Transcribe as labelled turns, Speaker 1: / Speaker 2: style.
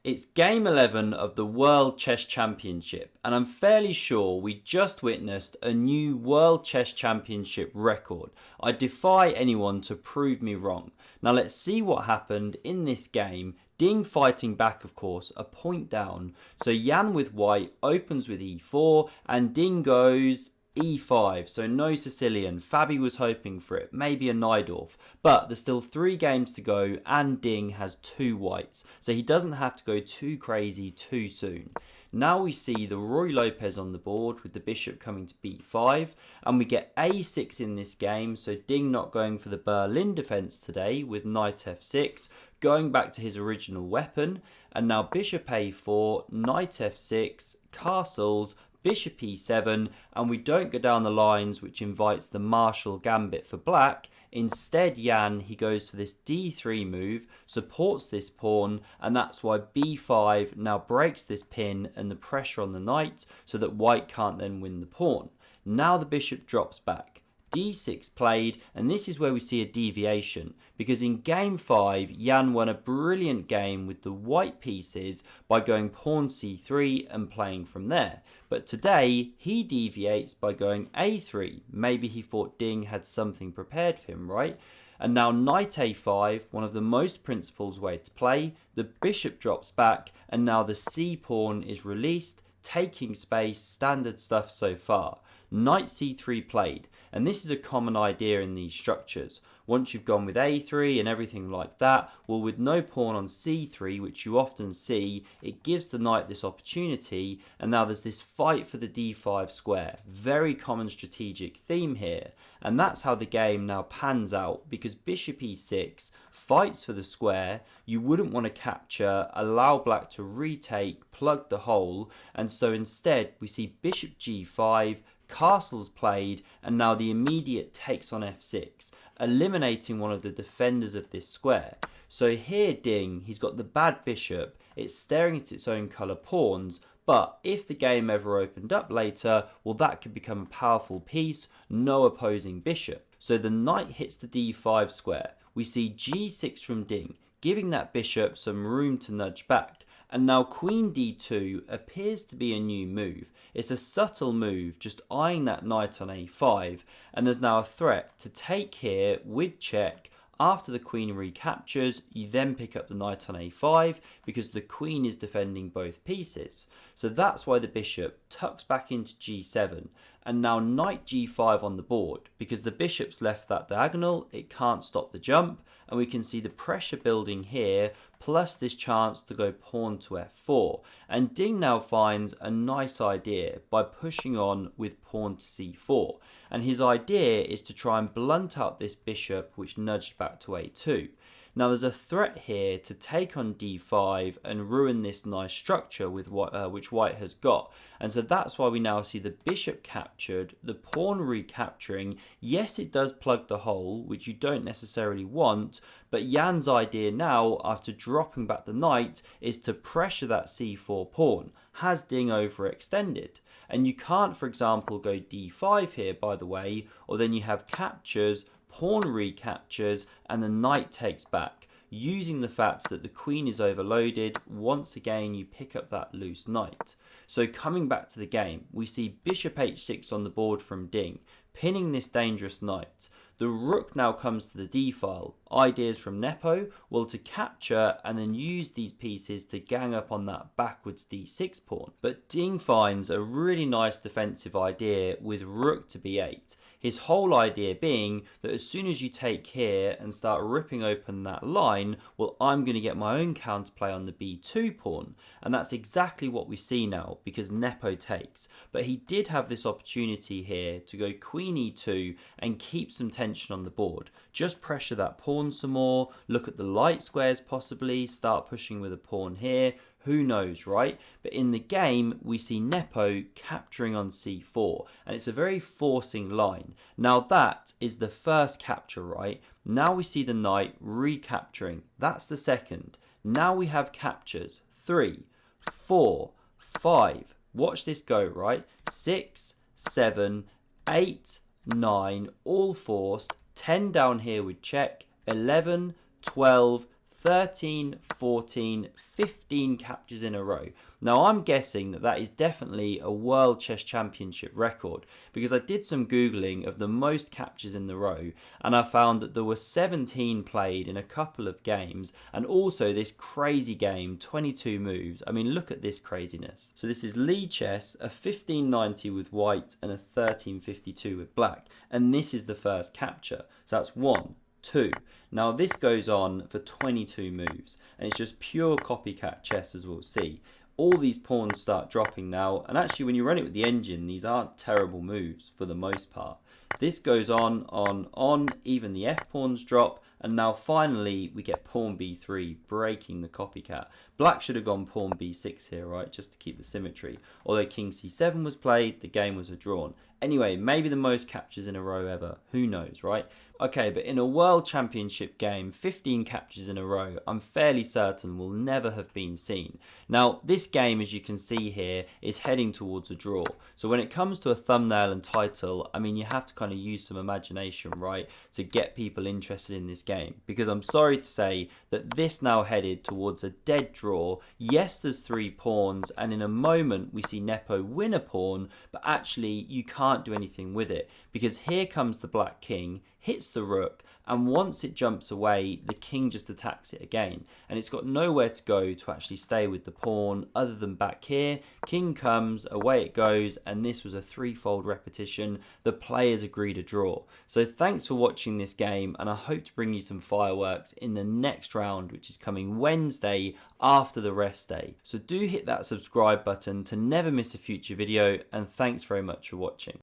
Speaker 1: It's game 11 of the World Chess Championship, and I'm fairly sure we just witnessed a new World Chess Championship record. I defy anyone to prove me wrong. Now let's see what happened in this game. Ding fighting back, of course, a point down. So Jan with white opens with e4, and Ding goes e5, so no Sicilian. Fabi was hoping for it, maybe a Najdorf, but there's still 3 games to go and Ding has 2 whites, so he doesn't have to go too crazy too soon. Now we see the Ruy Lopez on the board with the bishop coming to b5, and we get a6 in this game, so Ding not going for the Berlin defense today with knight f6, going back to his original weapon, and now bishop a4, knight f6, castles, bishop e7, and we don't go down the lines which invites the Marshall gambit for black. Instead, Jan, he goes for this d3 move, supports this pawn, and that's why b5 now breaks this pin and the pressure on the knight so that white can't then win the pawn. Now the bishop drops back. d6 played, and this is where we see a deviation, because in game 5 Jan won a brilliant game with the white pieces by going pawn c3 and playing from there, but today he deviates by going a3. Maybe he thought Ding had something prepared for him, right? And now knight a5, one of the most principled way to play, the bishop drops back, and now the c pawn is released, taking space, standard stuff so far. Knight c3 played, and this is a common idea in these structures. Once you've gone with a3 and everything like that, well, with no pawn on c3, which you often see, it gives the knight this opportunity, and now there's this fight for the d5 square. Very common strategic theme here, and that's how the game now pans out, because bishop e6 fights for the square. You wouldn't want to capture, allow black to retake, plug the hole, and so instead we see bishop g5, castles played, and now the immediate takes on f6, eliminating one of the defenders of this square. So here Ding, he's got the bad bishop, it's staring at its own colour pawns, but if the game ever opened up later, well, that could become a powerful piece, no opposing bishop. So the knight hits the d5 square. We see g6 from Ding, giving that bishop some room to nudge back. And now queen d2 appears to be a new move. It's a subtle move, just eyeing that knight on a5, and there's now a threat to take here with check. After the queen recaptures, you then pick up the knight on a5 because the queen is defending both pieces. So that's why the bishop tucks back into g7, and now knight g5 on the board. Because the bishop's left that diagonal, it can't stop the jump, and we can see the pressure building here, plus this chance to go pawn to f4. And Ding now finds a nice idea by pushing on with pawn to c4. And his idea is to try and blunt out this bishop which nudged back to a2. Now there's a threat here to take on d5 and ruin this nice structure with which white has got. And so that's why we now see the bishop captured, the pawn recapturing. Yes, it does plug the hole, which you don't necessarily want, but Jan's idea now, after dropping back the knight, is to pressure that c4 pawn. Has Ding overextended? And you can't, for example, go d5 here, by the way, or then you have captures, pawn recaptures, and the knight takes back. Using the fact that the queen is overloaded, once again you pick up that loose knight. So coming back to the game, we see bishop h6 on the board from Ding, pinning this dangerous knight. The rook now comes to the d-file. Ideas from Nepo, well, to capture and then use these pieces to gang up on that backwards d6 pawn. But Ding finds a really nice defensive idea with rook to b8. His whole idea being that as soon as you take here and start ripping open that line, well, I'm going to get my own counterplay on the b2 pawn. And that's exactly what we see now because Nepo takes. But he did have this opportunity here to go queen e2 and keep some tension on the board. Just pressure that pawn some more, look at the light squares possibly, start pushing with a pawn here. Who knows, right? But in the game, we see Nepo capturing on c4, and it's a very forcing line. Now that is the first capture, right? Now we see the knight recapturing. That's the second. Now we have captures. 3, 4, 5. Watch this go, right? 6, 7, 8, 9, all forced. 10 down here with check. 11, 12, 13, 14, 15 captures in a row. Now I'm guessing that that is definitely a World Chess Championship record, because I did some Googling of the most captures in the row and I found that there were 17 played in a couple of games, and also this crazy game, 22 moves. I mean, look at this craziness. So this is lead chess, a 1590 with white and a 1352 with black, and this is the first capture. So that's 1, 2. Now this goes on for 22 moves, and it's just pure copycat chess, as we'll see. All these pawns start dropping now, and actually when you run it with the engine, these aren't terrible moves for the most part. This goes on, even the f pawns drop, and now finally we get pawn b3 breaking the copycat. Black should have gone pawn b6 here, right, just to keep the symmetry. Although king c7 was played, the game was a drawn. Anyway, maybe the most captures in a row ever, who knows, right? Okay, but in a World Championship game, 15 captures in a row, I'm fairly certain will never have been seen. Now, this game, as you can see here, is heading towards a draw. So when it comes to a thumbnail and title, I mean, you have to kind of use some imagination, right, to get people interested in this game. Because I'm sorry to say that this now headed towards a dead draw. Yes, there's 3 pawns, and in a moment we see Nepo win a pawn, but actually you can't do anything with it, because here comes the black king, hits the rook, and once it jumps away, the king just attacks it again, and it's got nowhere to go to actually stay with the pawn other than back here. King comes, away it goes, and this was a 3-fold repetition. The players agreed a draw. So thanks for watching this game, and I hope to bring you some fireworks in the next round, which is coming Wednesday after the rest day. So do hit that subscribe button to never miss a future video, and thanks very much for watching.